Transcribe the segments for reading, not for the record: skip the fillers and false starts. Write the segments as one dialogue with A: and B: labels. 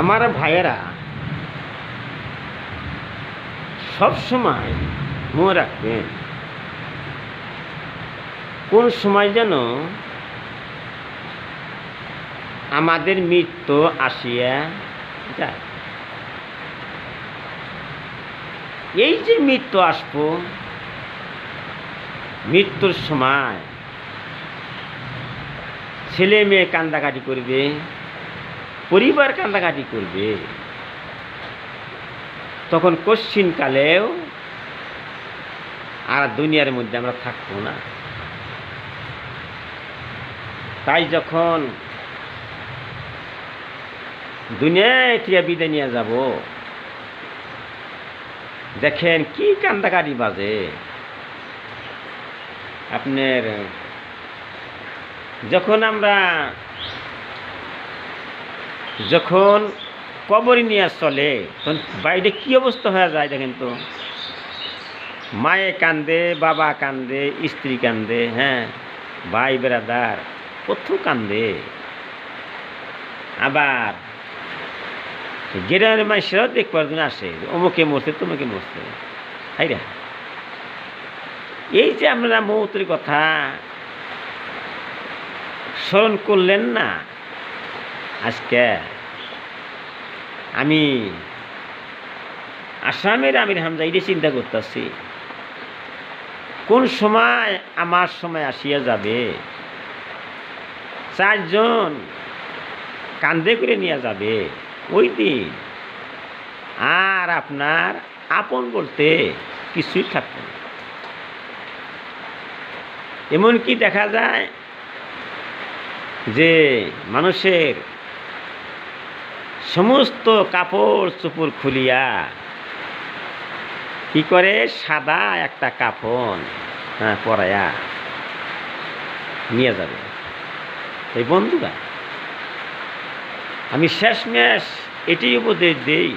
A: আমার ভাইয়েরা সব সময় মনে রাখবেন, কোন সময় যেন আমাদের মৃত্যু আসিয়া যায়। এই যে মৃত্যু আসবো, মৃত্যুর সময় ছেলে মেয়ে কান্দাকাটি করবে, পরিবার কান্দাকাটি করবে, তখন কশ্চিনকালেও আর দুনিয়ার মধ্যে আমরা থাকবো না। তাই যখন দুনিয়ায় থেকে বিদায় নিয়ে যাব, দেখেন কি কান্দাকাটি বাজে। আপনার যখন কবর নিয়ে চলে, তখন বাইরে কি অবস্থা হয়ে যায় দেখেন তো। মায়ে কান্দে, বাবা কান্দে, স্ত্রী কান্দে, হ্যাঁ, ভাই বেড়াদার কত কান্দে। আবার গ্রামের মানুষেরাও দেখবার জন্য আসে, অমুকে মরছে, তমুকে মরছে। হাইরা, এই যে আপনারা মৌতের কথা স্মরণ করলেন না আজকে। আমি আসামের আমির হামজা এটা চিন্তা করতেছি, কোন সময় আমার সময় আসিয়া যাবে, চারজন কান্দে করে নিয়ে যাবে ওই দিন, আর আপনার আপন বলতে কিছুই থাকবে না। এমনকি দেখা যায় যে মানুষের সমস্ত কাপড় চোপড় খুলিয়া কি করে, সাদা একটা কাফন পরাইয়া নিয়ে যাবে। এই বন্ধুরা, আমি শেষমেশ এটি উপদেশ দেই,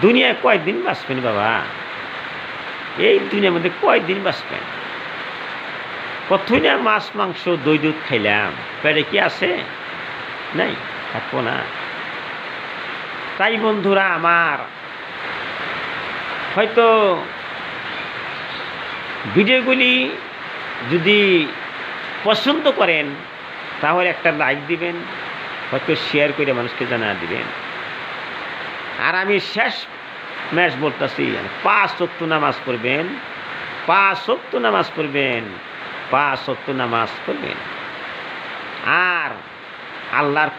A: দুনিয়ায় কয়দিন বাঁচবেন বাবা? এই দুনিয়ার মধ্যে কয়দিন বাঁচবেন? কতই না মাছ মাংস দই দুধ খাইলাম, পেটে কি আছে? নাই, থাকবো না। তাই বন্ধুরা আমার, হয়তো ভিডিওগুলি যদি পছন্দ করেন তাহলে একটা লাইক দিবেন, হয়তো শেয়ার করে মানুষকে জানা দিবেন। আর আমি শেষ ম্যাচ বলতেছি, 5 ওয়াক্ত নামাজ পড়বেন, 5 ওয়াক্ত নামাজ পড়বেন, 5 ওয়াক্ত নামাজ পড়বেন। আর আল্লাহর